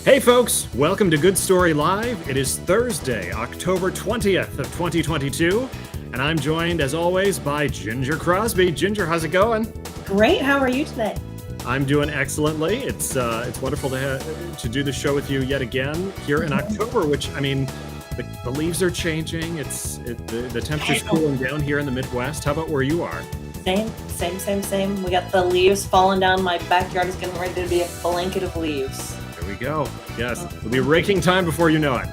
Hey folks, welcome to Good Story Live. It is Thursday, October 20th of 2022, and I'm joined as always by Ginger Crosby. Ginger, how's it going? Great. How are you today? I'm doing excellently. It's wonderful to do the show with you yet again here in October, which I mean, the leaves are changing. The temperature's cooling down here in the Midwest. How about where you are? Same. We got the leaves falling down. My backyard is getting ready to be a blanket of leaves. There we go. Yes, it'll be raking time before you know it.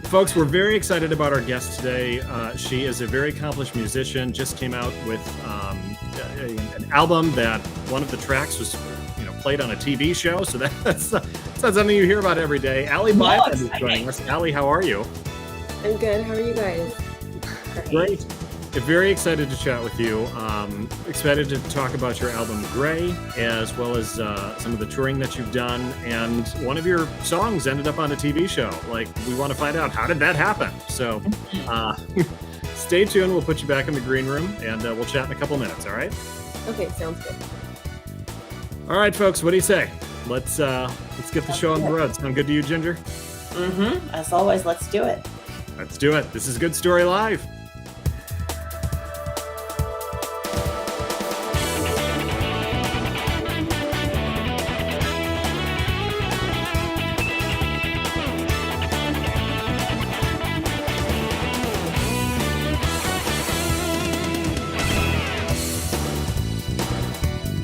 Folks, we're very excited about our guest today. She is a very accomplished musician, just came out with an album that one of the tracks was played on a TV show. So that's not something you hear about every day. Alie Byland is joining us. Alie, how are you? I'm good. How are you guys? Great. Very excited to chat with you. Excited to talk about your album Gray, as well as some of the touring that you've done. And one of your songs ended up on a TV show. Like, we want to find out, how did that happen? So stay tuned. We'll put you back in the green room, and we'll chat in a couple minutes, all right? Okay, sounds good. All right, folks, what do you say? Let's get the show on the road. Sound good to you, Ginger? Mm-hmm. As always, let's do it. Let's do it. This is Good Story Live.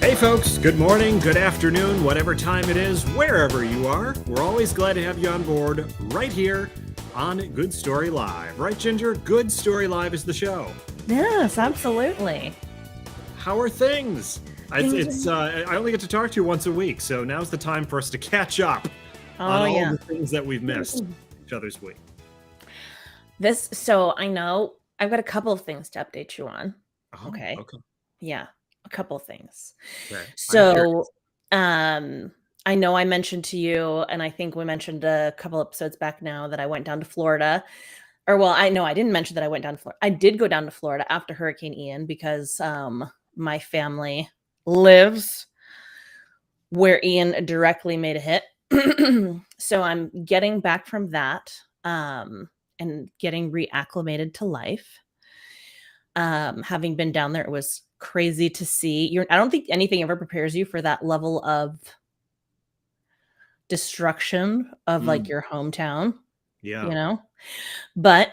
Hey folks, good morning, good afternoon, whatever time it is, wherever you are. We're always glad to have you on board right here on Good Story Live. Right, Ginger? Good Story Live is the show. Yes, absolutely. How are things? I only get to talk to you once a week, so now's the time for us to catch up on all the things that we've missed each other's week. So I know I've got a couple of things to update you on. Oh, okay. Yeah. A couple of things. Okay. So, I know I mentioned to you, and I think we mentioned a couple episodes back now, that I went down to Florida. I didn't mention that I went down to Florida. I did go down to Florida after Hurricane Ian because my family lives where Ian directly made a hit. So I'm getting back from that and getting reacclimated to life. Having been down there, it was crazy to see. I don't think anything ever prepares you for that level of destruction of like your hometown. Yeah. But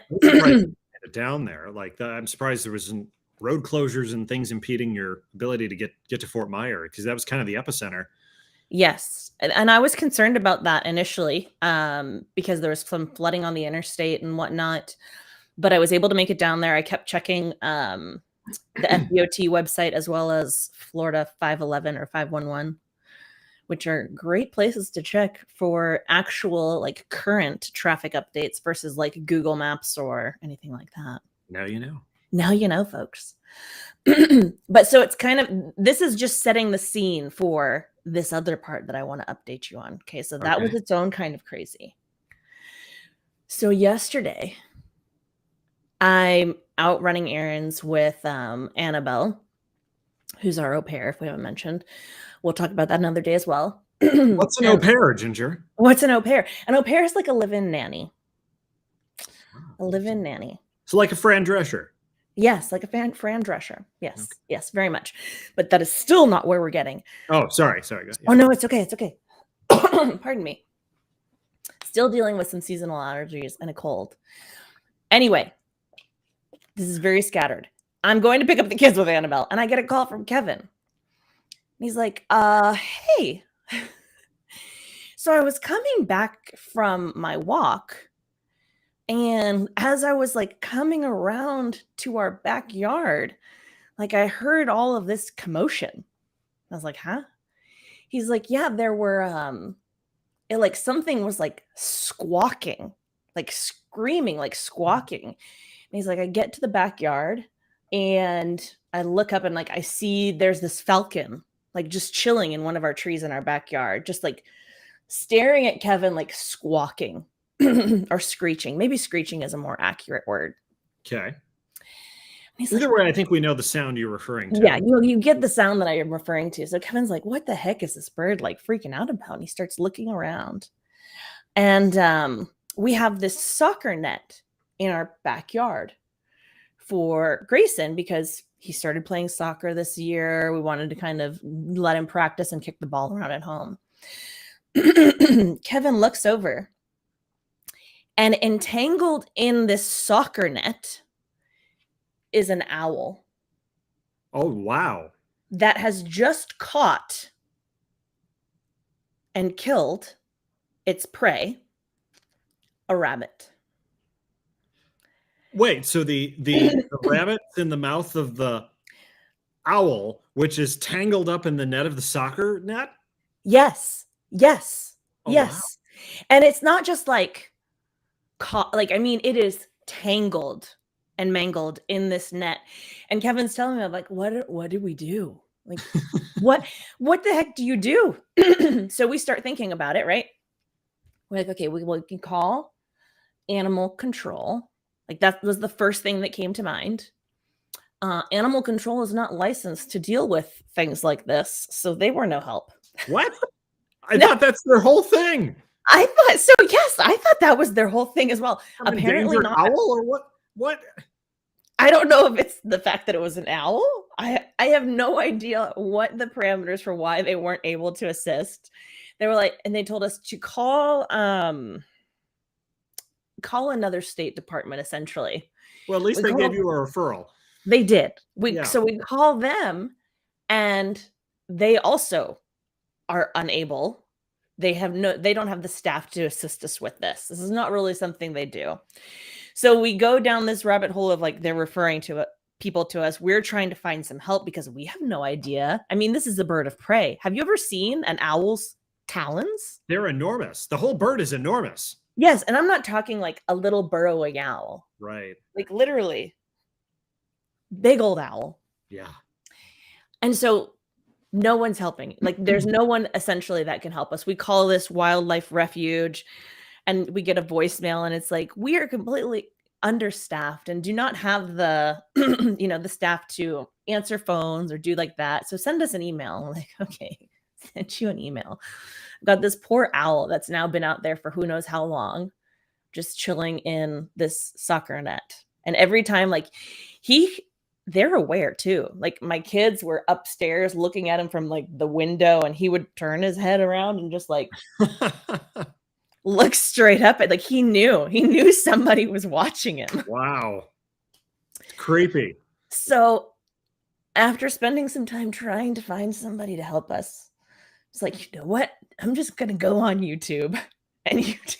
down there, I'm surprised there wasn't road closures and things impeding your ability to get to Fort Myer, because that was kind of the epicenter. Yes. And I was concerned about that initially, because there was some flooding on the interstate and whatnot. But I was able to make it down there. I kept checking the FDOT website, as well as Florida 511 or 511, which are great places to check for actual current traffic updates versus Google Maps or anything like that. Now you know. Now you know, folks. But so it's this is just setting the scene for this other part that I want to update you on. Okay, so that was its own kind of crazy. So yesterday, I'm out running errands with Annabelle, who's our au pair, if we haven't mentioned. We'll talk about that another day as well. What's an au pair, Ginger? What's an au pair? An au pair is like a live-in nanny. A live-in nanny. So like a Fran Drescher. Yes, like a Fran Drescher. Yes, okay. Yes, very much. But that is still not where we're getting. Oh, sorry. Yeah. Oh, no, it's okay. It's okay. Pardon me. Still dealing with some seasonal allergies and a cold. Anyway, this is very scattered. I'm going to pick up the kids with Annabelle, and I get a call from Kevin. And he's like, hey. So I was coming back from my walk, and as I was coming around to our backyard, I heard all of this commotion. I was like, huh? He's like, yeah, there were something was squawking, screaming, squawking. And he's like, I get to the backyard and I look up and I see there's this falcon just chilling in one of our trees in our backyard, just staring at Kevin, squawking or screeching. Maybe screeching is a more accurate word. Okay. He's Either like, way, I think we know the sound you're referring to. yeah, you get the sound that I am referring to. So Kevin's like, what the heck is this bird like freaking out about? And he starts looking around. And we have this soccer net in our backyard for Grayson because he started playing soccer this year. We wanted to kind of let him practice and kick the ball around at home. Kevin looks over, and entangled in this soccer net is an owl Oh, wow. that has just caught and killed its prey, a rabbit. Wait, so the rabbit's in the mouth of the owl, which is tangled up in the net of the soccer net? Yes. Oh, Yes. And it's not just like caught, like, I mean, it is tangled and mangled in this net. And Kevin's telling me, I'm like, what did we do? Like, what the heck do you do? So we start thinking about it, right? We're like, okay, we can call animal control. Like, that was the first thing that came to mind. Animal control is not licensed to deal with things like this, so they were no help. What? I thought that's their whole thing. I thought so. Yes, I thought that was their whole thing as well. An Apparently endangered not. owl or what? What? I don't know if it's the fact that it was an owl. I have no idea what the parameters for why they weren't able to assist. They were like, and they told us to call another state department, essentially. Well, at least We they gave called- you a referral. They did. Yeah. So we call them, and they also are unable. They don't have the staff to assist us with this. This is not really something they do. So we go down this rabbit hole of like, they're referring to people to us. We're trying to find some help because we have no idea. I mean, this is a bird of prey. Have you ever seen an owl's talons? They're enormous. The whole bird is enormous. Yes. And I'm not talking like a little burrowing owl, Right. like literally big old owl. Yeah. And so no one's helping. Like, there's no one essentially that can help us. We call this wildlife refuge, and we get a voicemail, and it's like, we are completely understaffed and do not have the the staff to answer phones or do like that. So send us an email. I'm like, okay, send you an email. I've got this poor owl that's now been out there for who knows how long, just chilling in this soccer net. And every time, like, they're aware too. Like, my kids were upstairs looking at him from like the window, and he would turn his head around and just like look straight up at, like, he knew somebody was watching him. Wow. Creepy. So after spending some time trying to find somebody to help us, it's like, you know what? I'm just going to go on YouTube and YouTube.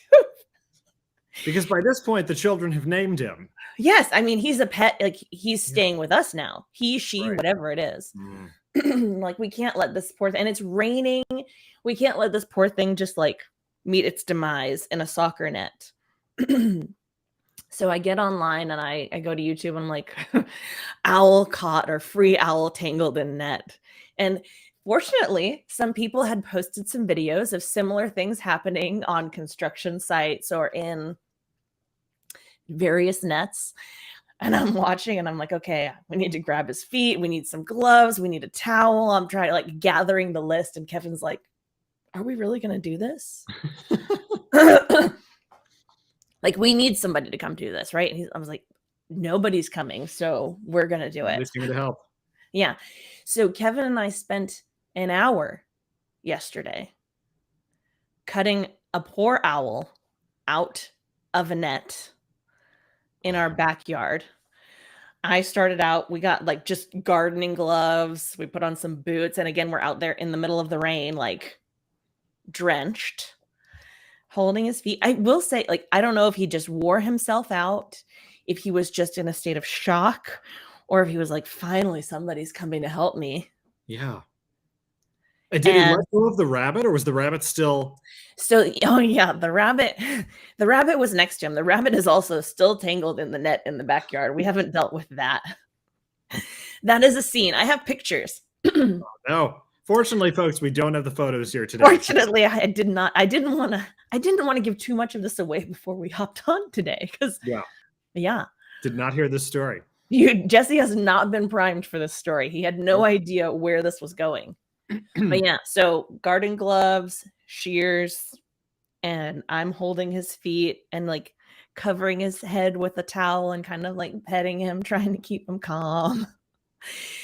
Because by this point, the children have named him. Yes. I mean, he's a pet. Like, he's staying with us now. He, she, Right. whatever it is. Mm. Like, we can't let this poor, and it's raining. We can't let this poor thing just like meet its demise in a soccer net. So I get online and I go to YouTube and I'm like, owl caught or free owl tangled in net. And fortunately, some people had posted some videos of similar things happening on construction sites or in various nets. And I'm watching and I'm like, okay, we need to grab his feet. We need some gloves. We need a towel. I'm trying like gathering the list. And Kevin's like, are we really going to do this? Like, we need somebody to come do this, right? And I was like, nobody's coming, so we're going to do it. Listening to help. Yeah. So Kevin and I spent an hour yesterday cutting a poor owl out of a net in our backyard. I started out, we got like just gardening gloves. We put on some boots. And again, we're out there in the middle of the rain, like drenched, holding his feet. I will say, like, I don't know if he just wore himself out, if he was just in a state of shock, or if he was like, finally, somebody's coming to help me. Yeah. And did he let go of the rabbit, or was the rabbit still? So, oh yeah, the rabbit was next to him. The rabbit is also still tangled in the net in the backyard. We haven't dealt with that. That is a scene. I have pictures. No. Fortunately, folks, we don't have the photos here today. Fortunately, I didn't want to give too much of this away before we hopped on today. Because Yeah. Did not hear this story. Jesse has not been primed for this story. He had no idea where this was going. But yeah, so garden gloves, shears, and I'm holding his feet and like covering his head with a towel and kind of like petting him, trying to keep him calm.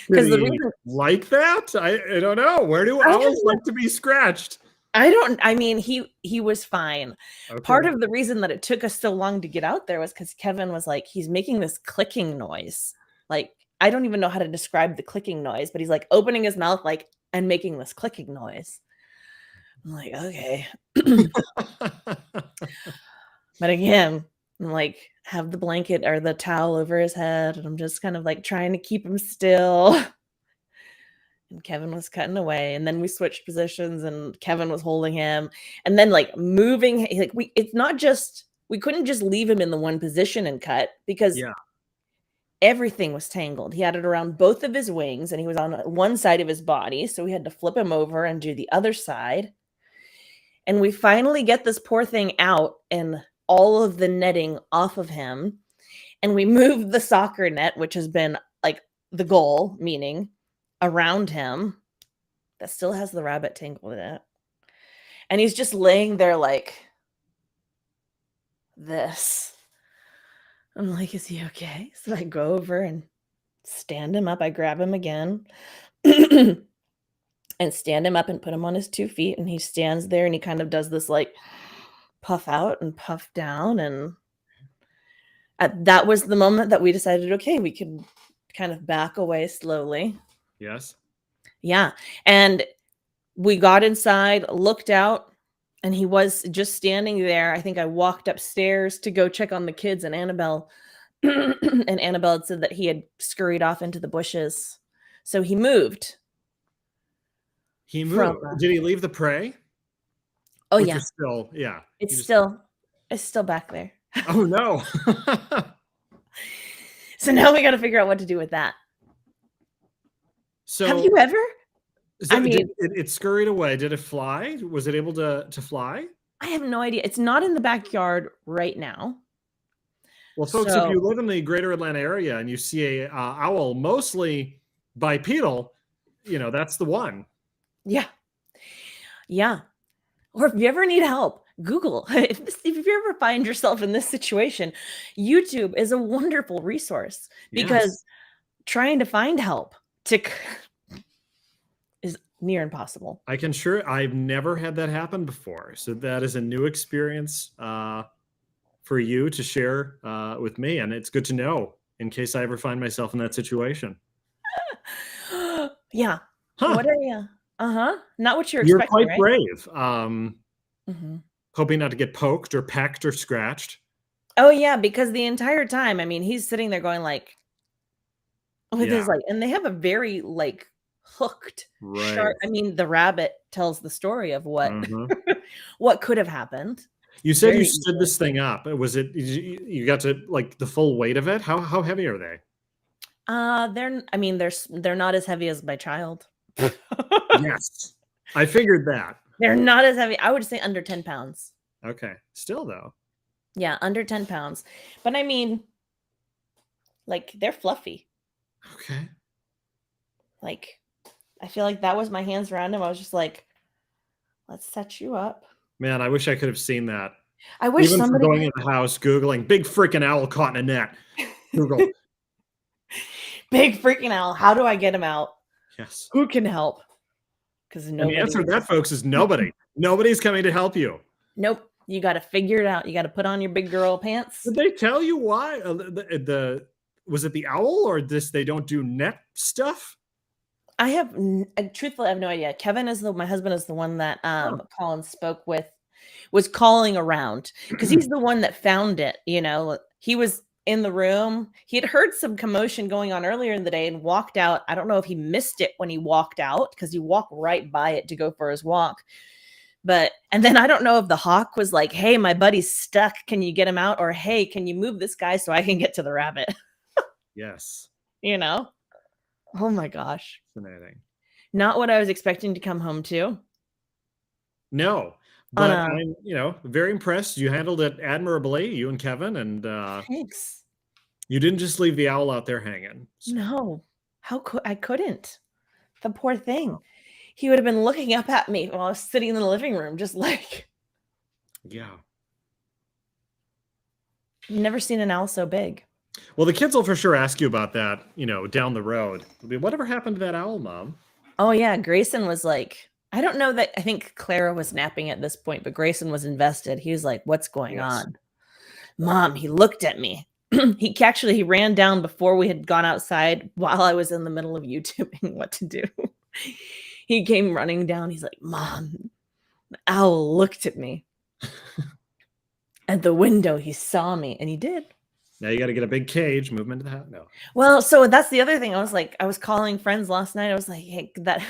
Did Because the he reason like that? I don't know. Where do owls like to be scratched? I mean, he was fine. Okay. Part of the reason that it took us so long to get out there was because Kevin was like, he's making this clicking noise. Like, I don't even know how to describe the clicking noise, but he's like opening his mouth like and making this clicking noise. I'm like, okay. But again, I'm like, have the blanket or the towel over his head, and I'm just kind of like trying to keep him still. And Kevin was cutting away, and then we switched positions, and Kevin was holding him, and then like moving. Like it's not just we couldn't just leave him in the one position and cut because everything was tangled. He had it around both of his wings, and he was on one side of his body, so we had to flip him over and do the other side. And we finally get this poor thing out and all of the netting off of him, and we moved the soccer net, which has been like the goal, meaning around him, that still has the rabbit tangled in it. And he's just laying there like this. I'm like, is he okay? So I go over and stand him up. I grab him again and stand him up and put him on his 2 feet. And he stands there and he kind of does this like puff out and puff down. And that was the moment that we decided, okay, we could kind of back away slowly. Yes. Yeah. And we got inside, looked out, and he was just standing there. I think I walked upstairs to go check on the kids and Annabelle. And Annabelle had said that he had scurried off into the bushes. So he moved. He moved. Did he leave the prey? Oh, Which yeah. is still, yeah. It's still back there. Oh, no. So now we got to figure out what to do with that. So have you ever? I mean, it scurried away. Did it fly? Was it able to fly? I have no idea. It's not in the backyard right now. Well, folks, if you live in the greater Atlanta area and you see a owl, mostly bipedal, that's the one. Yeah. Yeah. Or if you ever need help, Google. If you ever find yourself in this situation, YouTube is a wonderful resource because trying to find help is near impossible. I've never had that happen before. So that is a new experience for you to share with me. And it's good to know in case I ever find myself in that situation. Yeah. Huh. What are you? Not what you're expecting. You're quite right? brave. Hoping not to get poked or pecked or scratched. Oh yeah, because the entire time, I mean, he's sitting there going like, with his like, and they have a very like hooked, sharp. I mean, the rabbit tells the story of what what could have happened. You said you stood this thing up. Was it you got to like the full weight of it? How heavy are they? They're not as heavy as my child. Yes, I figured that. They're not as heavy. I would say under 10 pounds. Okay. Still though. Yeah, under 10 pounds. But I mean, like they're fluffy. Okay. Like, I feel like that was my hands around him. I was just like, let's set you up. Man, I wish I could have seen that. I wish Even somebody going in the house, Googling big freaking owl caught in a net. Google. Big freaking owl. How do I get him out? Yes. Who can help? Because the answer to that, folks, is nobody. Nobody's coming to help you. Nope. You got to figure it out. You got to put on your big girl pants. Did they tell you why? Was it the owl or this? They don't do net stuff. I have, truthfully, I have no idea. Kevin my husband is the one that Colin spoke with, was calling around because he's the one that found it. He was in the room. He had heard some commotion going on earlier in the day and walked out. I don't know if he missed it when he walked out because he walked right by it to go for his walk. And then I don't know if the hawk was like, hey, my buddy's stuck. Can you get him out? Or, hey, can you move this guy so I can get to the rabbit? Yes. Oh my gosh. Fascinating. Not what I was expecting to come home to. No. But I'm, very impressed. You handled it admirably, you and Kevin, and thanks. You didn't just leave the owl out there hanging. No, I couldn't. The poor thing. He would have been looking up at me while I was sitting in the living room, just like. Yeah. I've never seen an owl so big. Well, the kids will for sure ask you about that, down the road. They'll be, whatever happened to that owl, Mom? Oh yeah, Grayson was like, I don't know that. I think Clara was napping at this point, but Grayson was invested. He was like, "What's going on, Mom?" He looked at me. He ran down before we had gone outside while I was in the middle of YouTubing what to do. He came running down. He's like, "Mom, the owl looked at me." At the window, he saw me, and he did. Now you got to get a big cage, move them into the house. No. Well, so that's the other thing. I was calling friends last night. I was like, hey, that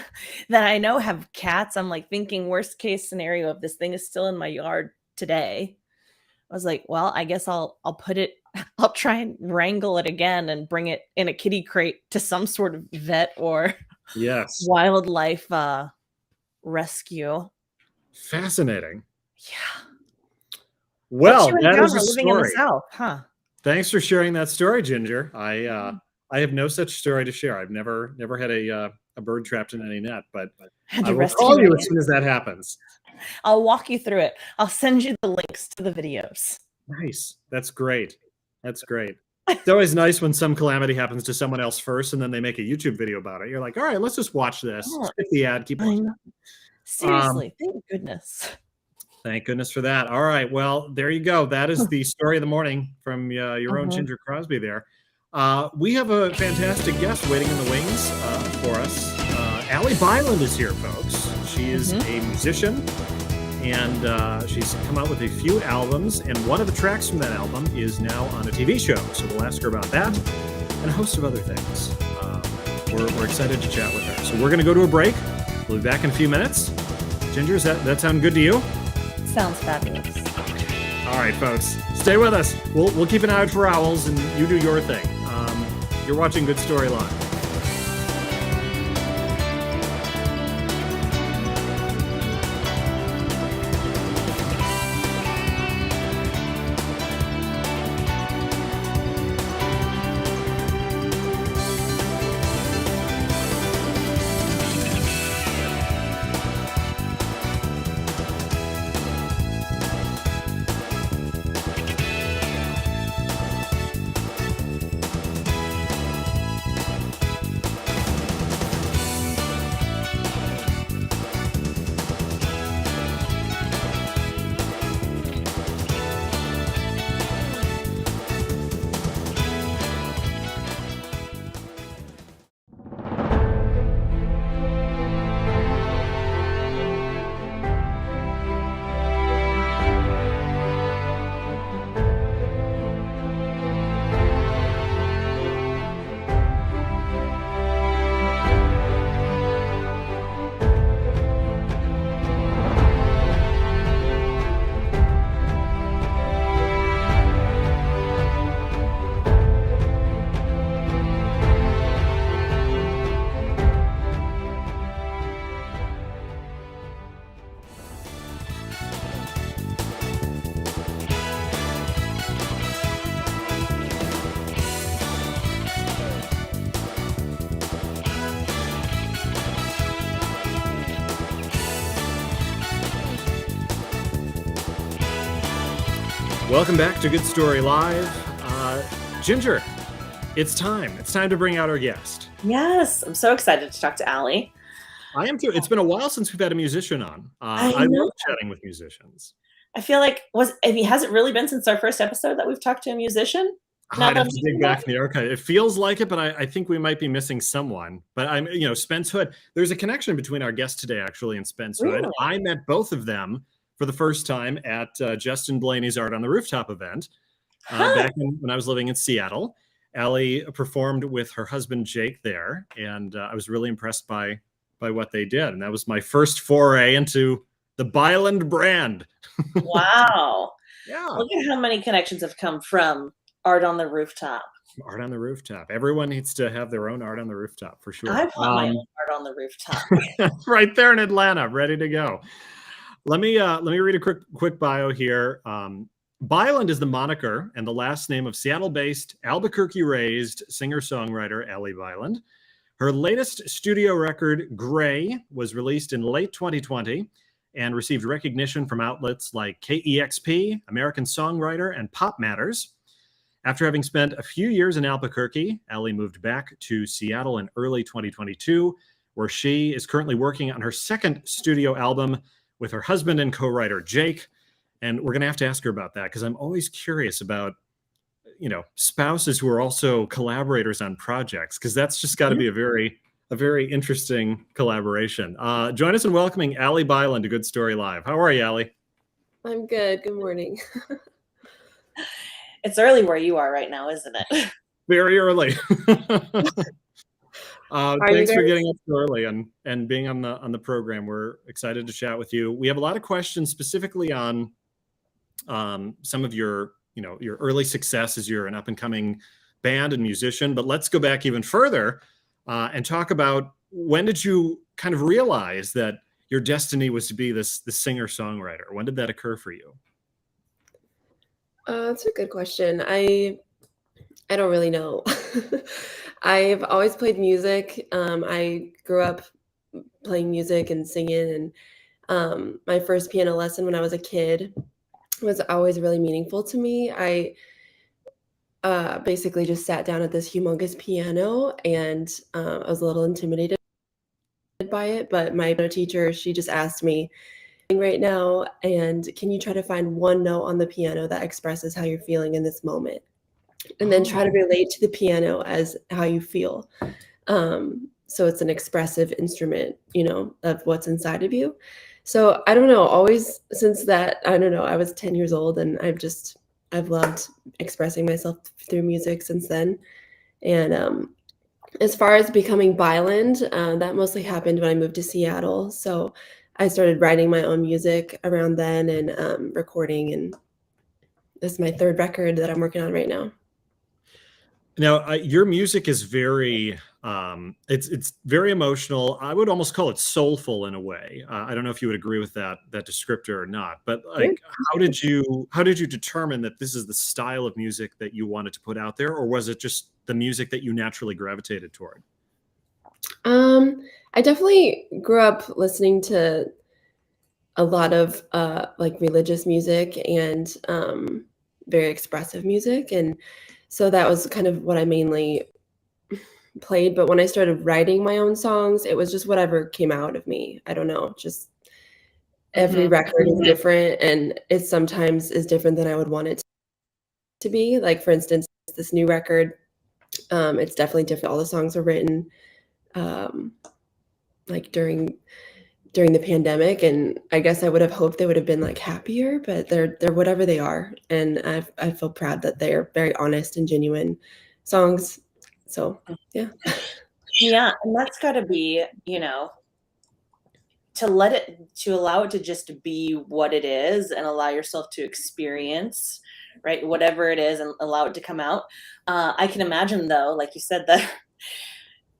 I know have cats. I'm like thinking worst case scenario if this thing is still in my yard today. I was like, well, I guess I'll try and wrangle it again and bring it in a kitty crate to some sort of vet or wildlife rescue. Fascinating. Yeah. Well, that is a living in the story. South, huh? Thanks for sharing that story, Ginger. I have no such story to share. I've never had a bird trapped in any net, but I will call you as soon as that happens. I'll walk you through it. I'll send you the links to the videos. Nice. That's great. That's great. It's always nice when some calamity happens to someone else first, and then they make a YouTube video about it. You're like, all right, let's just watch this. Skip the ad. Keep watching. Seriously, thank goodness. Thank goodness for that. All right. Well, there you go. That is the story of the morning from your own Ginger Crosby there. We have a fantastic guest waiting in the wings for us. Alie Byland is here, folks. She is a musician, and she's come out with a few albums, and one of the tracks from that album is now on a TV show. So we'll ask her about that and a host of other things. We're excited to chat with her. So we're going to go to a break. We'll be back in a few minutes. Ginger, does that sound good to you? Sounds fabulous. All right, folks, stay with us. We'll keep an eye out for owls, and you do your thing. You're watching Good Story Live. Welcome back to Good Story Live. Ginger, it's time. It's time to bring out our guest. Yes, I'm so excited to talk to Alie. I am too. It's been a while since we've had a musician on. I love chatting with musicians. I feel like has it really been since our first episode that we've talked to a musician? I'd have to dig back in the archive. It feels like it, but I think we might be missing someone. But Spence Hood. There's a connection between our guest today, actually, and Spence Hood. Really? I met both of them for the first time at Justin Blaney's Art on the Rooftop event back when I was living in Seattle. Alie performed with her husband Jake there, and I was really impressed by what they did. And that was my first foray into the Byland brand. Wow. Yeah. Look at how many connections have come from Art on the Rooftop. Art on the Rooftop. Everyone needs to have their own Art on the Rooftop for sure. I want my own Art on the Rooftop. Right there in Atlanta, ready to go. Let me read a quick bio here. Byland is the moniker and the last name of Seattle-based, Albuquerque-raised singer-songwriter Alie Byland. Her latest studio record, Gray, was released in late 2020 and received recognition from outlets like KEXP, American Songwriter, and Pop Matters. After having spent a few years in Albuquerque, Alie moved back to Seattle in early 2022, where she is currently working on her second studio album with her husband and co-writer, Jake. And we're going to have to ask her about that because I'm always curious about, spouses who are also collaborators on projects, because that's just got to be a very interesting collaboration. Join us in welcoming Alie Byland to Good Story Live. How are you, Alie? I'm good. Good morning. It's early where you are right now, isn't it? Very early. Thanks for guys- getting up so early and being on the program. We're excited to chat with you. We have a lot of questions specifically on some of your early success as you're an up and coming band and musician. But let's go back even further and talk about, when did you kind of realize that your destiny was to be this singer-songwriter? When did that occur for you? That's a good question. I don't really know. I've always played music. I grew up playing music and singing, and my first piano lesson when I was a kid was always really meaningful to me. I basically just sat down at this humongous piano, and I was a little intimidated by it, but my piano teacher, she just asked me, right now, and can you try to find one note on the piano that expresses how you're feeling in this moment, and then try to relate to the piano as how you feel. So it's an expressive instrument, of what's inside of you. So I don't know, always since that, I don't know, I was 10 years old, and I've loved expressing myself through music since then. And as far as becoming Byland, that mostly happened when I moved to Seattle. So I started writing my own music around then, and recording, and this is my third record that I'm working on right now. Now, your music is very, it's very emotional. I would almost call it soulful in a way. I don't know if you would agree with that descriptor or not, but like, how did you determine that this is the style of music that you wanted to put out there, or was it just the music that you naturally gravitated toward? I definitely grew up listening to a lot of like religious music and very expressive music, and so that was kind of what I mainly played. But when I started writing my own songs, it was just whatever came out of me. I don't know, just every record is different, and it sometimes is different than I would want it to be. Like, for instance, this new record, it's definitely different. All the songs are written like during the pandemic, and I guess I would have hoped they would have been like happier, but they're whatever they are, and I feel proud that they are very honest and genuine songs. So yeah. Yeah, and that's got to be, to allow it to just be what it is, and allow yourself to experience, right, whatever it is, and allow it to come out. I can imagine, though, like you said, that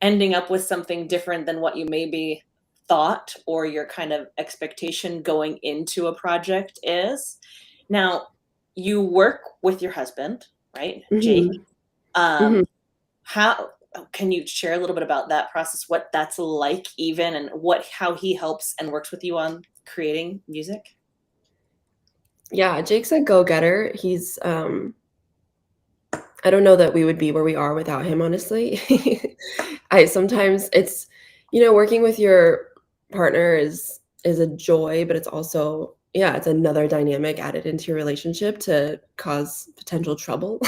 ending up with something different than what you maybe thought or your kind of expectation going into a project is. Now, you work with your husband, right, Jake? How can you share a little bit about that process, what that's like even, and how he helps and works with you on creating music? Yeah, Jake's a go-getter. He's I don't know that we would be where we are without him, honestly. Sometimes it's, working with your partner is a joy, but it's also, it's another dynamic added into your relationship to cause potential trouble,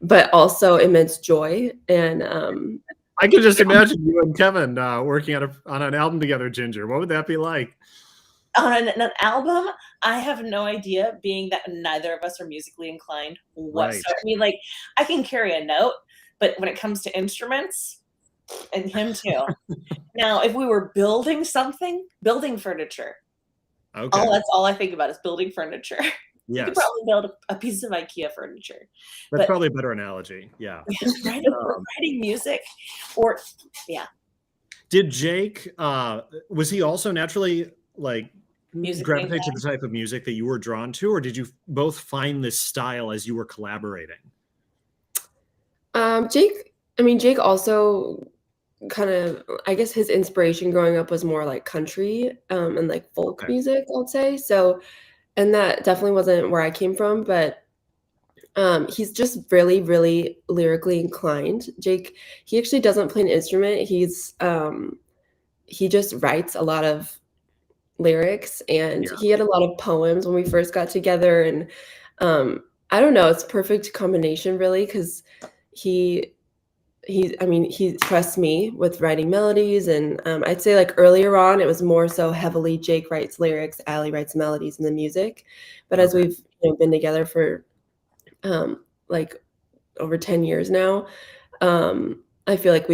but also immense joy. And I could just imagine you and Kevin working on an album together, Ginger. What would that be like? On an album, I have no idea, being that neither of us are musically inclined whatsoever. Right. I mean, like, I can carry a note, but when it comes to instruments, and him too. Now, if we were building furniture, okay, that's all I think about is building furniture. Yes. You could probably build a piece of IKEA furniture. That's probably a better analogy. Yeah. Writing music, or yeah. Did Jake? Was he also naturally like music thing? gravitate to the type of music that you were drawn to, or did you both find this style as you were collaborating? Jake also kind of, I guess his inspiration growing up was more like country, and like folk Okay. music, I would say. So, and that definitely wasn't where I came from, but he's just really, really lyrically inclined. Jake, he actually doesn't play an instrument. He just writes a lot of lyrics, and Yeah. he had a lot of poems when we first got together. And I don't know, it's a perfect combination, really, because he he trusts me with writing melodies, and I'd say like earlier on, it was more so heavily Jake writes lyrics, Alie writes melodies and the music. But as Okay. we've been together for like over 10 years now, I feel like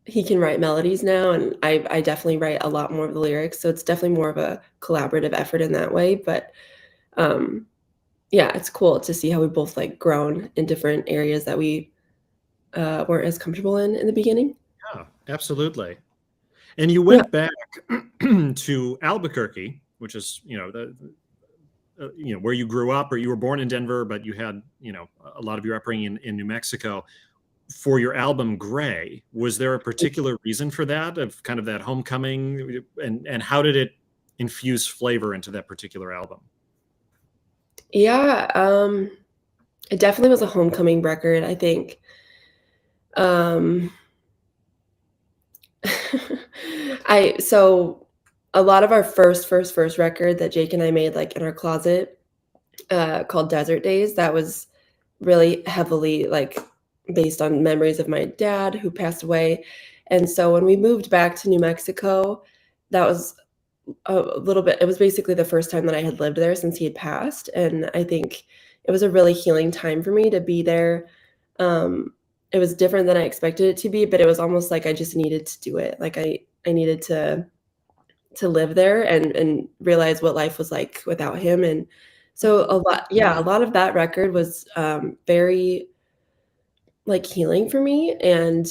he can write melodies now, and I definitely write a lot more of the lyrics. So it's definitely more of a collaborative effort in that way. But um, yeah, it's cool to see how we both like grown in different areas that we weren't as comfortable in the beginning. Yeah, absolutely. And you Yeah. went back to Albuquerque, which is, where you grew up, or you were born in Denver, but you had, a lot of your upbringing in New Mexico for your album Gray. Was there a particular reason for that, of kind of that homecoming, and how did it infuse flavor into that particular album? Yeah, it definitely was a homecoming record, I think. Um, so a lot of our first record that Jake and I made like in our closet, called Desert Days, that was really heavily like based on memories of my dad who passed away. And so when we moved back to New Mexico, that was a little bit, it was basically the first time that I had lived there since he had passed. And I think it was a really healing time for me to be there. It was different than I expected it to be, but it was almost like I just needed to do it. Like I needed to live there and realize what life was like without him. And so a lot of that record was very like healing for me. And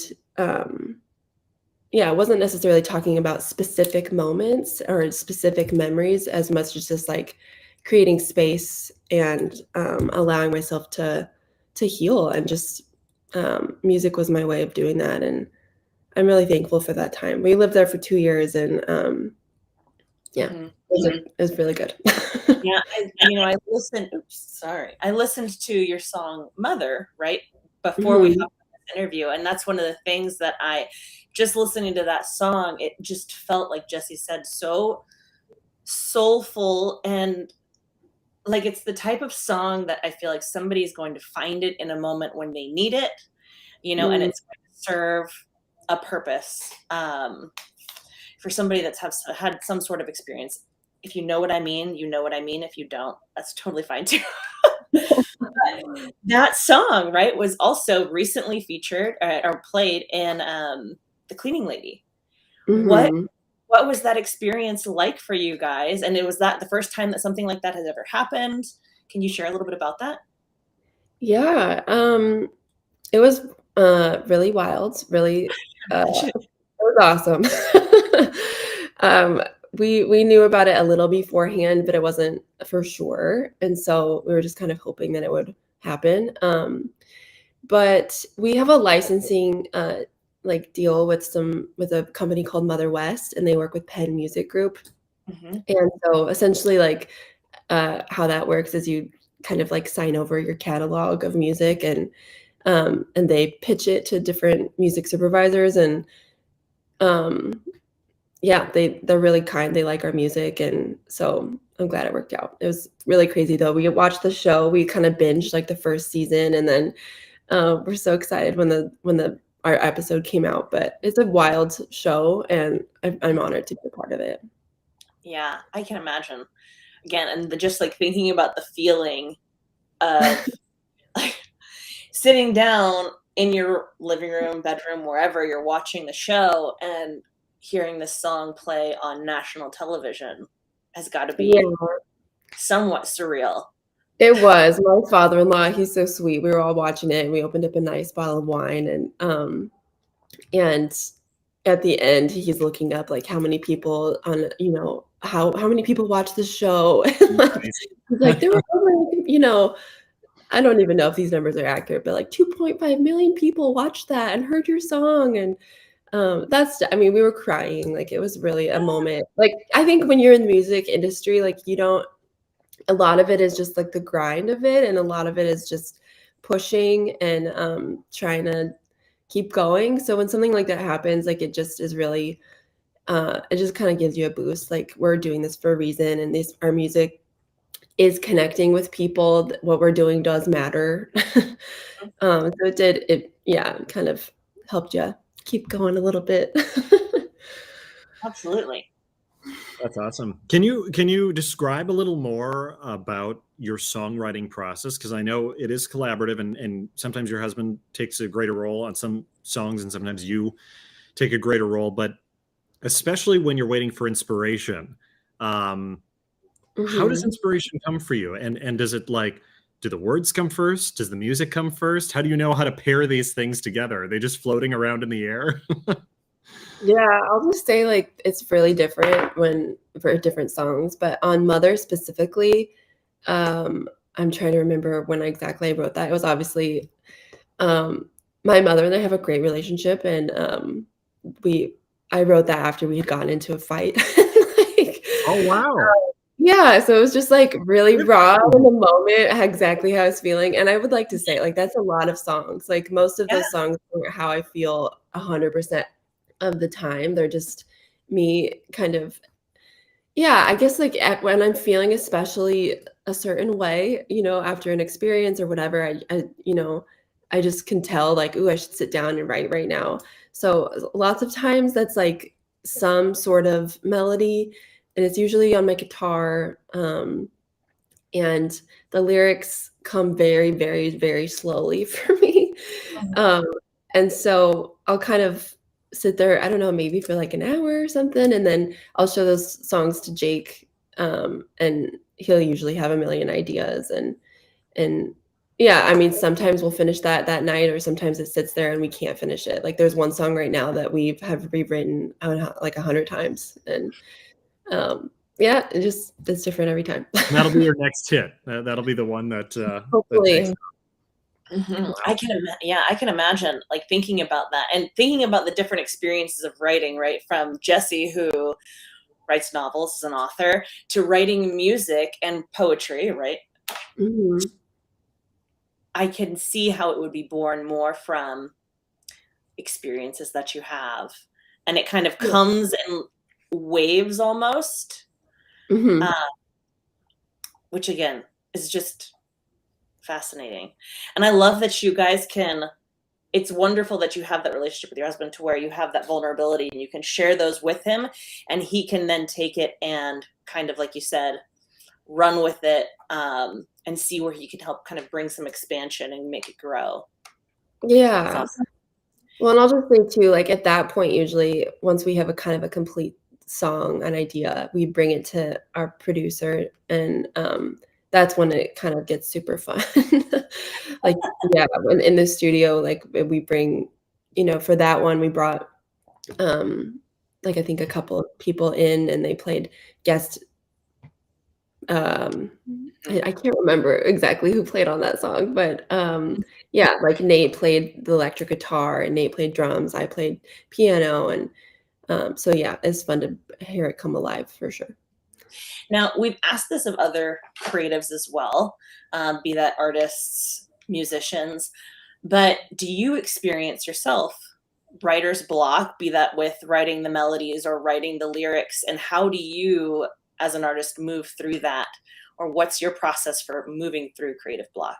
yeah, I wasn't necessarily talking about specific moments or specific memories as much as just like creating space and allowing myself to heal. And just music was my way of doing that. And I'm really thankful for that time. We lived there for 2 years, and yeah, it was really good. Yeah, I listened to your song Mother, right, before we hopped on this interview, and that's one of the things that just listening to that song, it just felt like Jesse said, so soulful, and like it's the type of song that I feel like somebody's going to find it in a moment when they need it, and it's going to serve a purpose for somebody that's had some sort of experience. If you know what I mean, you know what I mean. If you don't, that's totally fine too. That song, right, was also recently featured or played in The Cleaning Lady. Mm-hmm. What was that experience like for you guys? And was that the first time that something like that has ever happened? Can you share a little bit about that? Yeah, it was really wild, really it was awesome. We knew about it a little beforehand, but it wasn't for sure. And so we were just kind of hoping that it would happen. But we have a licensing like deal with a company called Mother West, and they work with Penn Music Group. And so essentially like how that works is you kind of like sign over your catalog of music, and they pitch it to different music supervisors. And yeah, they're really kind. They like our music, and so I'm glad it worked out. It was really crazy though. We watched the show. We kind of binged like the first season, and then we're so excited when our episode came out. But it's a wild show, and I'm honored to be a part of it. Yeah, I can imagine. Again, and just like thinking about the feeling of like sitting down in your living room, bedroom, wherever you're watching the show, and hearing this song play on national television has got to be somewhat surreal. It was. My father-in-law, he's so sweet. We were all watching it, and we opened up a nice bottle of wine, and at the end, he's looking up like how many people on, how many people watch the show. And, like, Nice. he's like, there were over, I don't even know if these numbers are accurate, but like 2.5 million people watched that and heard your song. And we were crying. Like, it was really a moment. Like, I think when you're in the music industry, like, a lot of it is just like the grind of it, and a lot of it is just pushing and trying to keep going. So when something like that happens, like, it just is really it just kind of gives you a boost. Like, we're doing this for a reason, and our music is connecting with people. What we're doing does matter. So it kind of helped you keep going a little bit. Absolutely. That's awesome. Can you describe a little more about your songwriting process? Because I know it is collaborative, and sometimes your husband takes a greater role on some songs, and sometimes you take a greater role. But especially when you're waiting for inspiration, how does inspiration come for you? And does it, like, do the words come first? Does the music come first? How do you know how to pair these things together? Are they just floating around in the air? Yeah, I'll just say, like, it's really different for different songs, but on Mother specifically, I'm trying to remember when exactly I wrote that. It was obviously, my mother and I have a great relationship, and I wrote that after we had gotten into a fight. Like, Oh, wow. yeah, so it was just, like, really raw in the moment, exactly how I was feeling. And I would like to say, like, that's a lot of songs. Like, most of Yeah. those songs aren't how I feel 100% of the time. They're just me kind of, yeah, I guess, like, when I'm feeling especially a certain way, after an experience or whatever, I just can tell, like, ooh, I should sit down and write right now. So lots of times that's like some sort of melody, and it's usually on my guitar. And the lyrics come very, very, very slowly for me. Um, and so I'll kind of sit there, I don't know, maybe for like an hour or something, and then I'll show those songs to Jake, and he'll usually have a million ideas. And yeah, I mean, sometimes we'll finish that night, or sometimes it sits there and we can't finish it. Like, there's one song right now that have rewritten, I don't know, like 100 times, and yeah, it's different every time. That'll be your next hit. That'll be the one that that Hopefully. takes. I can imagine, like, thinking about that and thinking about the different experiences of writing, right? From Jesse, who writes novels as an author, to writing music and poetry, right? Mhm. I can see how it would be born more from experiences that you have, and it kind of Yeah. comes in waves almost, Mhm. which again is just fascinating. And I love that you guys it's wonderful that you have that relationship with your husband to where you have that vulnerability and you can share those with him, and he can then take it and kind of, like you said, run with it, and see where he can help kind of bring some expansion and make it grow. That's Yeah. awesome. Well, and I'll just say too, like, at that point, usually once we have a kind of a complete song, an idea, we bring it to our producer, and that's when it kind of gets super fun. Like, yeah, when in the studio, like, we bring, for that one, we brought like, I think a couple of people in, and they played guest. I can't remember exactly who played on that song, but yeah, like, Nate played the electric guitar, and Nate played drums. I played piano, and so yeah, it's fun to hear it come alive for sure. Now, we've asked this of other creatives as well, be that artists, musicians, but do you experience yourself writer's block, be that with writing the melodies or writing the lyrics? And how do you, as an artist, move through that? Or what's your process for moving through creative block?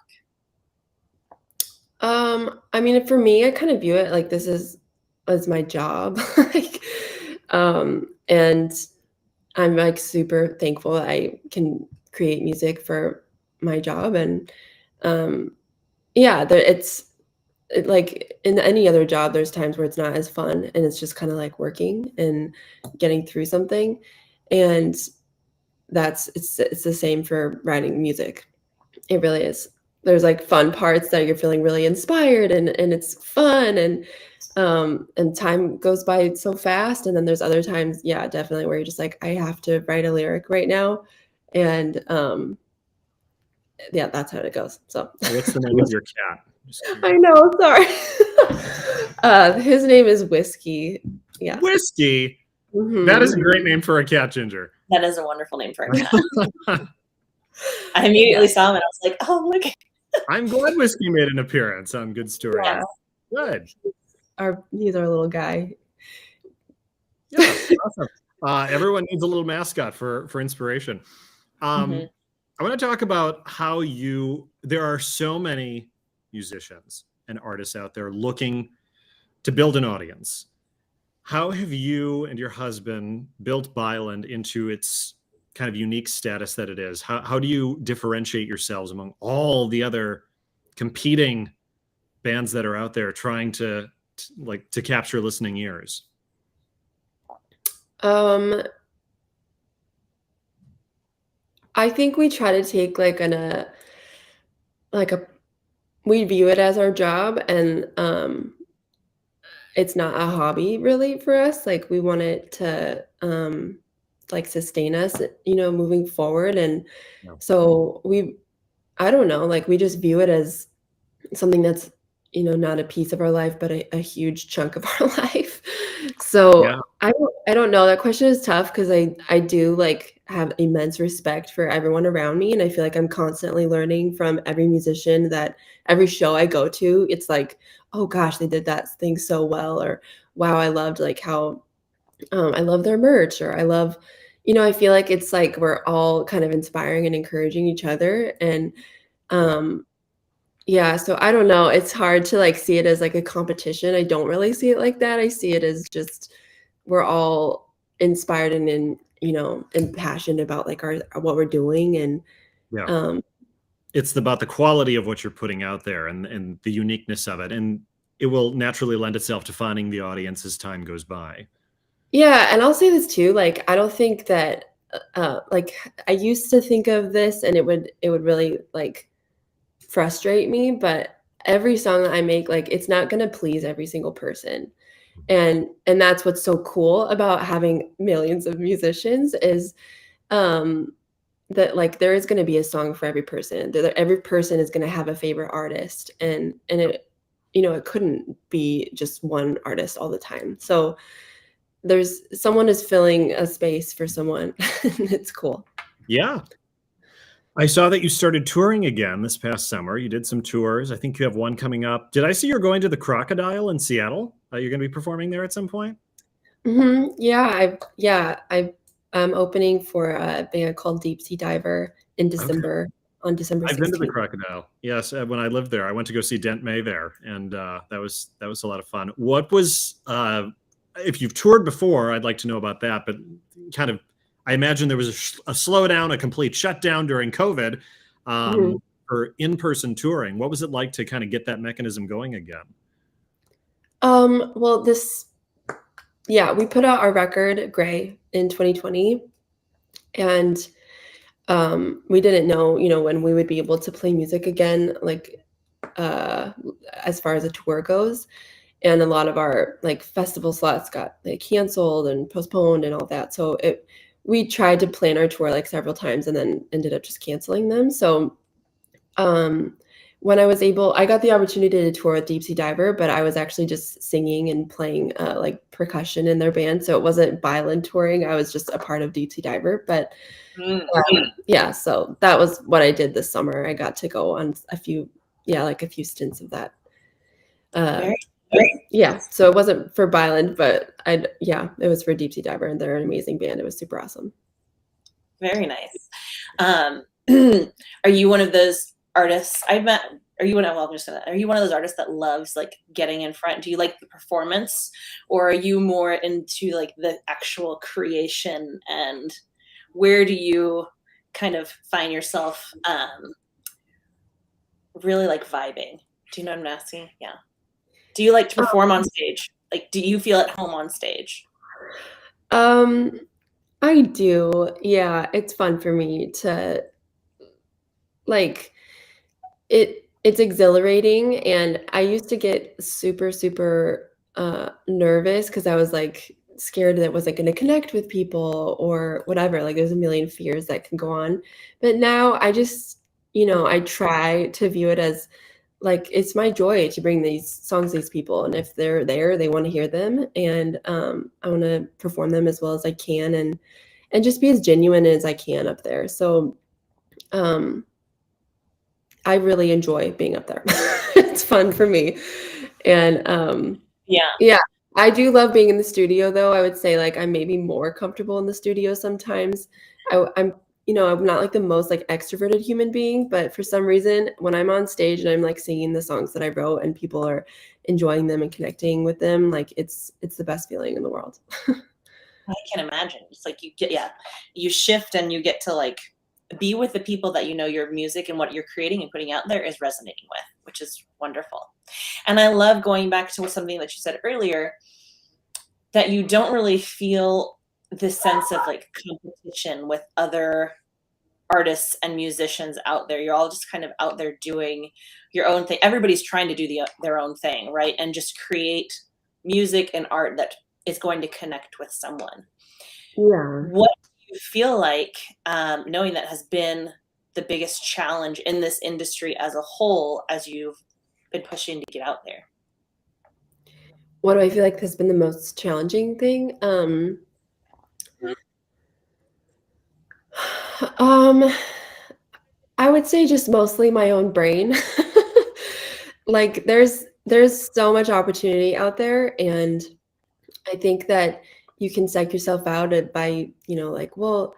I mean, for me, I kind of view it like this is as my job. Like, and I'm, like, super thankful that I can create music for my job. And yeah, like in any other job, there's times where it's not as fun, and it's just kind of like working and getting through something. And it's the same for writing music. It really is. There's, like, fun parts that you're feeling really inspired, and it's fun, and And time goes by so fast. And then there's other times, yeah, definitely where you're just like, I have to write a lyric right now. And yeah, that's how it goes. So What's the name of your cat? Just I know, sorry. His name is Whiskey. Yeah. Whiskey. That is a great name for a cat, Ginger. That is a wonderful name for a cat. I immediately saw him and I was like, oh, look. I'm glad Whiskey made an appearance on Good Story. Yeah. Good. He's our little guy. Yeah, awesome. Everyone needs a little mascot for inspiration. I want to talk about how there are so many musicians and artists out there looking to build an audience. How have you and your husband built Byland into its kind of unique status that it is? How do you differentiate yourselves among all the other competing bands that are out there trying to capture listening ears? I think we try to take we view it as our job, and it's not a hobby really for us. Like, we want it to sustain us, moving forward. And so I don't know, we just view it as something that's, not a piece of our life, but a huge chunk of our life. So Yeah. I don't know. That question is tough because I do have immense respect for everyone around me. And I feel like I'm constantly learning from every musician, that every show I go to, it's like, oh gosh, they did that thing so well. Or wow, I loved how I love their merch, or I love, I feel like it's like we're all kind of inspiring and encouraging each other. And yeah, so I don't know. It's hard to see it as a competition. I don't really see it like that. I see it as just we're all inspired and passionate about what we're doing. And it's about the quality of what you're putting out there and the uniqueness of it, and it will naturally lend itself to finding the audience as time goes by. Yeah, and I'll say this too. I don't think that I used to think of this, and it would really frustrate me, but every song that I make, it's not going to please every single person. And that's what's so cool about having millions of musicians is that there is going to be a song for every person. Every person is going to have a favorite artist, and it it couldn't be just one artist all the time. So someone is filling a space for someone. It's cool. Yeah. I saw that you started touring again this past summer. You did some tours. I think you have one coming up. Did I see you're going to the Crocodile in Seattle? You're going to be performing there at some point? Yeah, I'm opening for a band called Deep Sea Diver in December, on December 16th. I've been to the Crocodile. Yes, when I lived there. I went to go see Dent May there, and that was a lot of fun. What was if you've toured before, I'd like to know about that, but kind of, I imagine there was a slowdown, a complete shutdown during COVID for in-person touring. What was it like to kind of get that mechanism going again? Well, we put out our record Gray in 2020, and we didn't know, when we would be able to play music again, as far as a tour goes. And a lot of our festival slots got canceled and postponed and all that. So we tried to plan our tour several times and then ended up just canceling them. So when I got the opportunity to tour with Deep Sea Diver, but I was actually just singing and playing percussion in their band. So it wasn't Byland touring. I was just a part of Deep Sea Diver. But yeah, so that was what I did this summer. I got to go on a few stints of that. Yeah, so it wasn't for Byland, but it was for Deep Sea Diver, and they're an amazing band. It was super awesome. Very nice. Are you one of those artists I've met? Are you one of those artists that loves getting in front? Do you like the performance, or are you more into the actual creation? And where do you kind of find yourself really vibing? Do you know what I'm asking? Yeah. Do you like to perform on stage? Do you feel at home on stage? I do. Yeah, it's fun for me to it's exhilarating, and I used to get super, super nervous because I was like scared that it wasn't going to connect with people or whatever. Like there's a million fears that can go on. But now I just, I try to view it as like it's my joy to bring these songs to these people. And if they're there, they want to hear them. And I want to perform them as well as I can and just be as genuine as I can up there. So I really enjoy being up there. It's fun for me. And yeah, I do love being in the studio though. I would say like I'm maybe more comfortable in the studio sometimes. I'm I'm not like the most like extroverted human being, but for some reason when I'm on stage and I'm like singing the songs that I wrote and people are enjoying them and connecting with them, like it's the best feeling in the world. I can imagine. It's like you shift and you get to like be with the people that your music and what you're creating and putting out there is resonating with, which is wonderful. And I love going back to something that you said earlier, that you don't really feel this sense of like competition with other artists and musicians out there. You're all just kind of out there doing your own thing. Everybody's trying to do their own thing, right? And just create music and art that is going to connect with someone. Yeah. What do you feel like, knowing that has been the biggest challenge in this industry as a whole as you've been pushing to get out there? What do I feel like has been the most challenging thing? I would say just mostly my own brain. Like there's so much opportunity out there, and I think that you can psych yourself out by, like, well,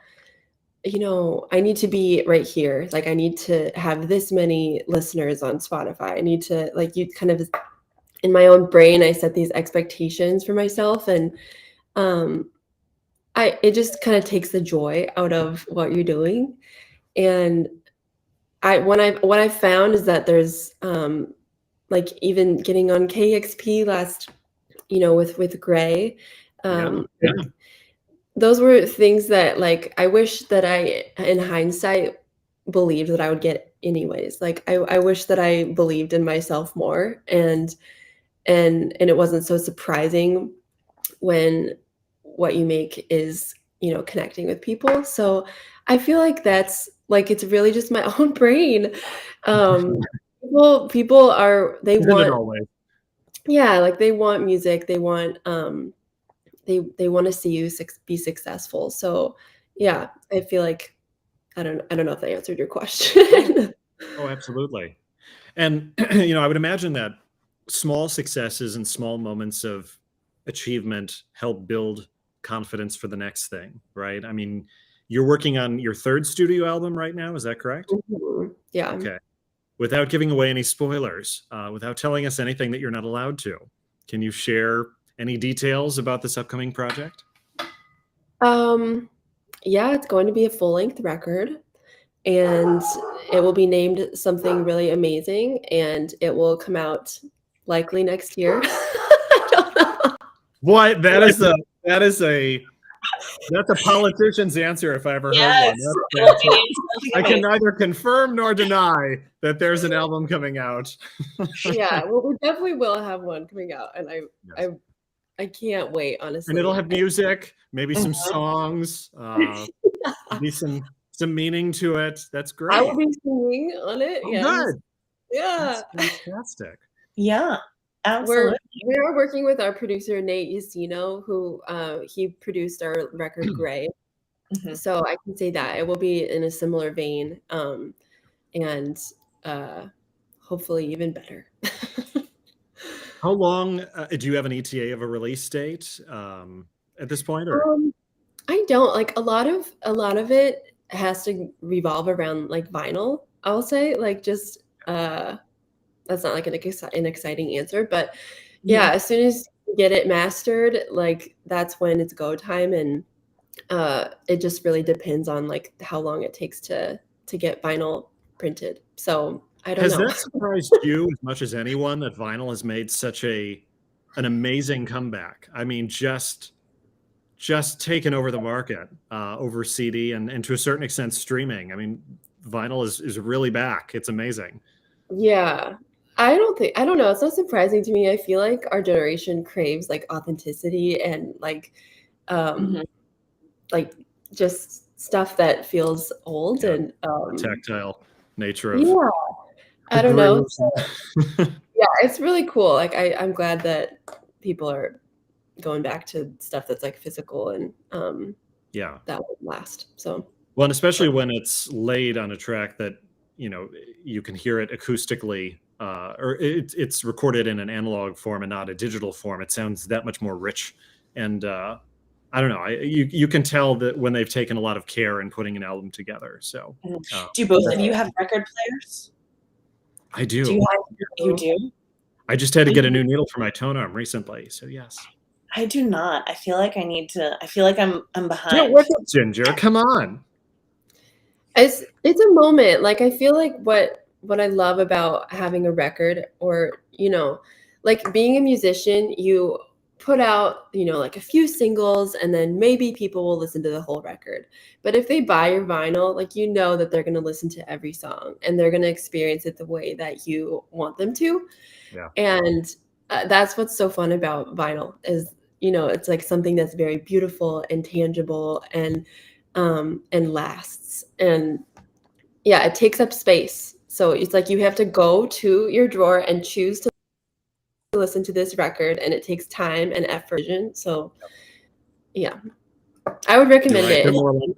I need to be right here. Like I need to have this many listeners on Spotify. I need to like you kind of in my own brain, I set these expectations for myself, and it just kind of takes the joy out of what you're doing. And what I've found is that there's like even getting on KEXP last, with Gray, Yeah. those were things that like I wish that I in hindsight believed that I would get anyways. Like I wish that I believed in myself more, and it wasn't so surprising when what you make is connecting with people. So I feel like that's like it's really just my own brain. People are they Isn't it want always? yeah, like they want music, they want they want to see you be successful. So yeah, I feel like I don't know if that answered your question. Oh, absolutely. And I would imagine that small successes and small moments of achievement help build confidence for the next thing, right? I mean, you're working on your third studio album right now, is that correct? Mhm. Yeah. Okay. Without giving away any spoilers, without telling us anything that you're not allowed to, can you share any details about this upcoming project? Yeah, it's going to be a full-length record, and it will be named something really amazing, and it will come out likely next year. I don't know. What? That's a politician's answer if I ever heard one. I can neither confirm nor deny that there's an album coming out. Yeah, well, we definitely will have one coming out, and Yes. I can't wait, honestly. And it'll have music, maybe some songs, maybe some meaning to it. That's great. I will be singing on it. Oh, Yes. good. Yeah. That's fantastic. Yeah, absolutely. We are working with our producer Nate Yacino, who he produced our record Gray. Mhm. So I can say that it will be in a similar vein, and hopefully even better. How long do you have an ETA of a release date at this point? Or I don't like a lot of it has to revolve around like vinyl. I'll say like just that's not like an exciting answer, but yeah, as soon as you get it mastered, like that's when it's go time, and it just really depends on like how long it takes to get vinyl printed. So I don't has know. that surprised you as much as anyone that vinyl has made such an amazing comeback? I mean, just taken over the market over CD and to a certain extent streaming. I mean, vinyl is really back. It's amazing. Yeah. I don't know. It's not surprising to me. I feel like our generation craves like authenticity and Mhm. like just stuff that feels old Yeah. and Tactile nature of yeah, the I don't know. grooves. Yeah, it's really cool. Like I'm glad that people are going back to stuff that's like physical and Yeah. that would last. So Well, and especially when it's laid on a track that, you know, you can hear it acoustically, or it's recorded in an analog form and not a digital form. It sounds that much more rich. And I don't know. You can tell that when they've taken a lot of care in putting an album together. So Mhm. Do both of that's- you have record players? I Do do. you you do? I just had to get a Mhm. new needle for my tone arm recently. So yes. I do not. I feel like I need to. I feel like I'm Get behind. with it, Ginger. Come on. it's a moment. Like I feel like what I love about having a record or, you know, like being a musician, you put out, you know, like a few singles and then maybe people will listen to the whole record. But if they buy your vinyl, like you know that they're going to listen to every song and they're going to experience it the way that you want them to. Yeah. And that's what's so fun about vinyl is, you know, it's like something that's very beautiful and tangible and lasts. And yeah, it takes up space. So it's like you have to go to your drawer and choose to listen to this record, and it takes time and effort. So yeah, I would recommend You're right. it. They're more like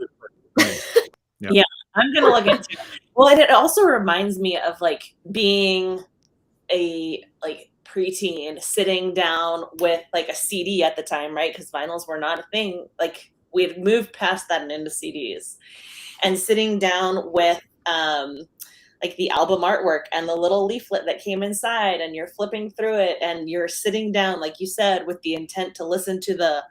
right. Yeah. Yeah, I'm gonna look into it. Well, and it also reminds me of like being a like preteen, sitting down with like a CD at the time, right? Because vinyls were not a thing. Like we had moved past that and into CDs, and sitting down with like the album artwork and the little leaflet that came inside, and you're flipping through it, and you're sitting down, like you said, with the intent to listen to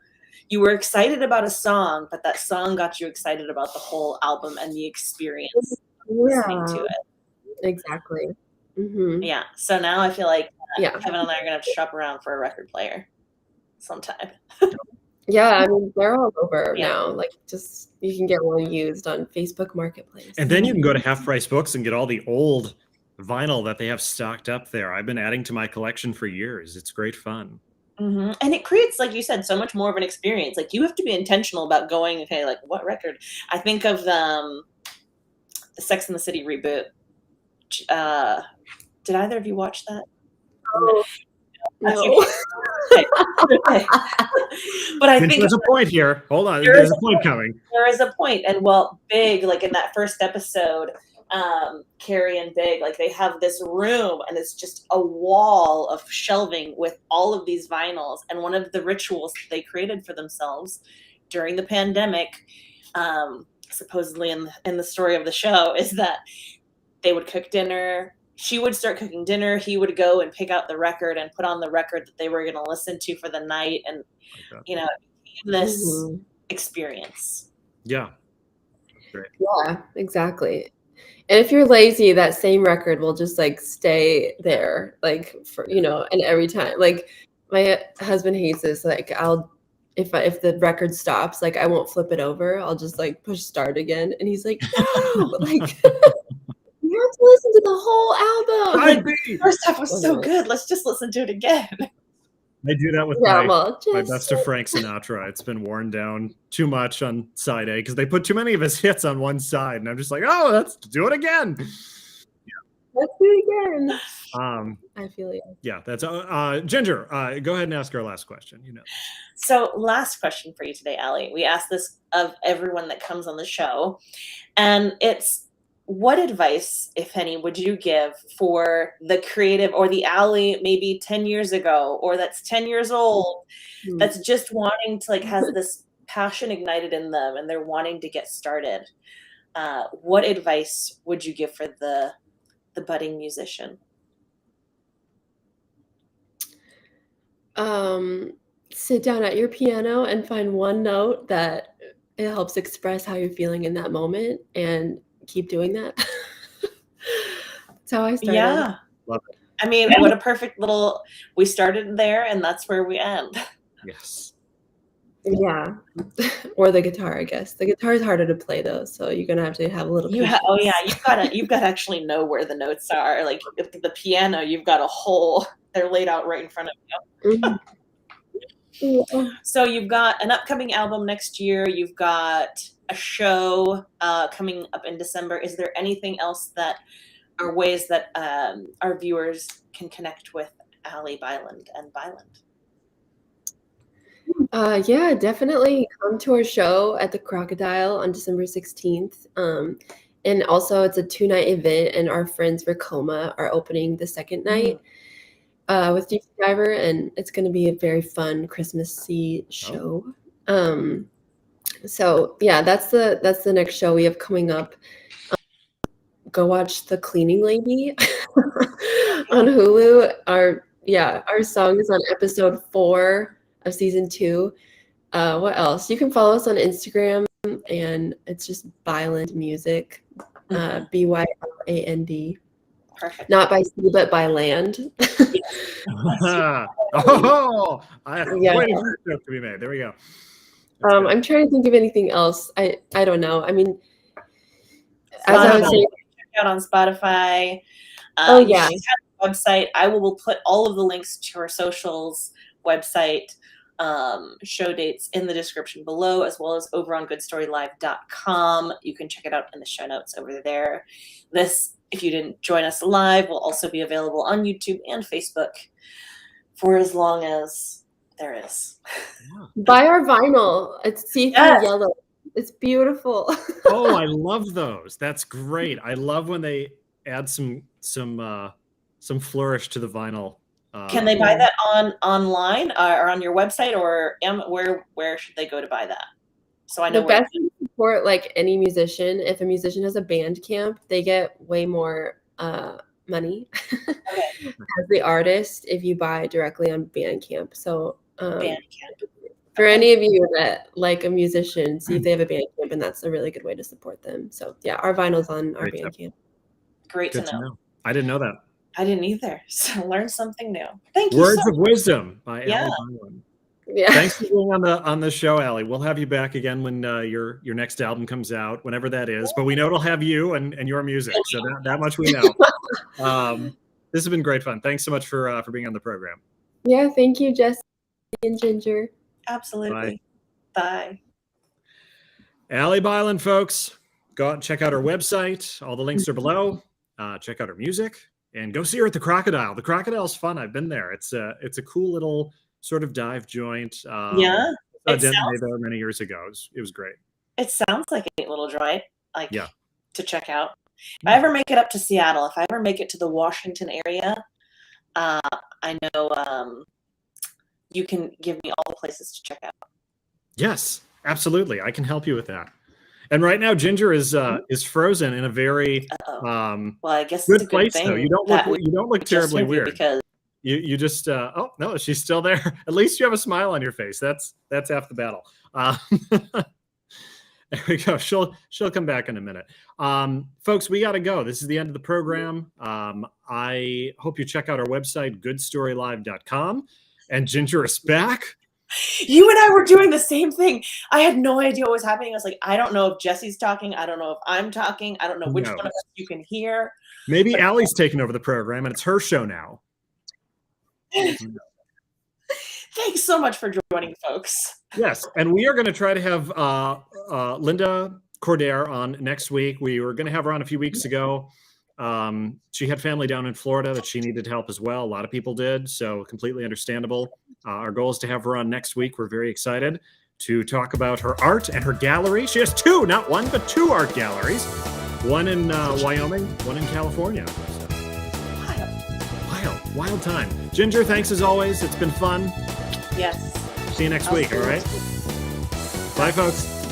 you were excited about a song, but that song got you excited about the whole album and the experience of listening to Yeah, it. exactly. Hmm. Yeah. So now I feel like Yeah. Kevin and I are gonna have to shop around for a record player sometime. Yeah, I mean, they're all over Yeah. now. Like, just you can get one used on Facebook Marketplace. And then you can go to Half Price Books and get all the old vinyl that they have stocked up there. I've been adding to my collection for years. It's great fun. Mhm. And it creates, like you said, so much more of an experience. Like you have to be intentional about going, okay, like what record? I think of the Sex and the City reboot. Did either of you watch that? Oh, That's no. okay. Okay. But I think There's a point here. Hold on. There There's is a point coming. there is a point. And well, Big, like in that first episode, Carrie and Big, like they have this room and it's just a wall of shelving with all of these vinyls. And one of the rituals that they created for themselves during the pandemic, supposedly in the story of the show, is that they would cook dinner. She would start cooking dinner. He would go and pick out the record and put on the record that they were going to listen to for the night. And, Okay. you know, this Mhm. experience. Yeah. Great. Yeah, exactly. And if you're lazy, that same record will just like stay there, like for, you know, and every time, like my husband hates this, like if the record stops, like I won't flip it over. I'll just like push start again. And he's like, no, like you have to listen to the whole album. Side Like, B. first half was so Okay. good. Let's just listen to it again. I do that with Yeah, my well, just best of Frank Sinatra. It's been worn down too much on side A because they put too many of his hits on one side, and I'm just like, oh, let's do it again. let's do it again. I feel you. Yeah, that's Ginger. Go ahead and ask our last question. You know, So, last question for you today, Allie. We ask this of everyone that comes on the show, and it's what advice, if any, would you give for the creative or the Allie maybe 10 years ago or that's 10 years old Hmm. that's just wanting to like has this passion ignited in them and they're wanting to get started? What advice would you give for the budding musician? Sit down at your piano and find one note that it helps express how you're feeling in that moment and keep doing that. That's how I started. Yeah. love it. I mean, what a perfect little we started there and that's where we end. Yes. Yeah. Or the guitar, I guess. The guitar is harder to play though, so you're gonna have to have a little patience. Oh yeah, you've got to actually know where the notes are. Like the piano, you've got a whole. They're laid out right in front of you. Mhm. Yeah. So you've got an upcoming album next year. You've got a show coming up in December. Is there anything else that are ways that our viewers can connect with Alie Byland and Byland? Yeah, definitely come to our show at the Crocodile on December 16th. And also it's a 2-night event, and our friends Vekoma are opening the second night with Deep Diver, and it's going to be a very fun Christmassy show. So yeah, that's the next show we have coming up. Go watch The Cleaning Lady on Hulu. Our song is on episode 4 of season 2. What else? You can follow us on Instagram, and it's just Byland Music, BYLAND. Perfect. Not by sea, but by land. Oh, I have quite a joke to be made. There we go. That's I'm trying to think of anything else. I don't know. I mean, as Spotify, I would say, check out on Spotify. yeah. She has a website. I will put all of the links to her socials, website, show dates in the description below, as well as over on goodstorylive.com. You can check it out in the show notes over there. This, if you didn't join us live, will also be available on YouTube and Facebook for as long as there is. Buy our vinyl. It's see-through yellow. It's beautiful. Oh, I love those. That's great. I love when they add some flourish to the vinyl. Can they buy that online or on your website, or where should they go to buy that? So I know the best way to support like any musician. If a musician has a band camp, they get way more money as the artist if you buy directly on Bandcamp. So Bandcamp. For any of you that like a musician, see if they have a Bandcamp, and that's a really good way to support them. So yeah, our vinyl's on our Bandcamp. Great to know. I didn't know that. I didn't either. So learn something new. Thank you. Words of Wisdom by Alie Byland. Yeah. Thanks for being on the show, Alie. We'll have you back again when your next album comes out, whenever that is. But we know it'll have you and your music, so that much we know. This has been great fun. Thanks so much for being on the program. Yeah, thank you, Jesse and Ginger. Absolutely. Bye. Alie Byland, folks. Go out and check out her website. All the links are below. Check out her music and go see her at the Crocodile. The Crocodile's fun. I've been there. It's a cool little sort of dive joint. I did there many years ago. It was great. It sounds like a neat little joint, to check out. If I ever make it up to Seattle, if I ever make it to the Washington area, I know you can give me all the places to check out. Yes, absolutely. I can help you with that. And right now, Ginger is frozen in a very well, I guess good it's a place. thing Though you don't look terribly weird because you just oh no, she's still there. At least you have a smile on your face. That's half the battle. There we go. She'll come back in a minute. Folks, we got to go. This is the end of the program. I hope you check out our website, goodstorylive.com. And Ginger is back. You and I were doing the same thing. I had no idea what was happening. I was like, I don't know if Jesse's talking. I don't know if I'm talking. I don't know which one of us you can hear. Maybe Allie's taking over the program and it's her show now. Thanks so much for joining, folks. Yes, and we are going to try to have Linda Cordair on next week. We were going to have her on a few weeks ago. She had family down in Florida that she needed help as well. A lot of people did, so completely understandable. Our goal is to have her on next week. We're very excited to talk about her art and her gallery. She has two, not one, but two art galleries. One in Wyoming, one in California. So, wild time. Ginger, thanks as always. It's been fun. Yes. See you next week, all right? Bye, folks.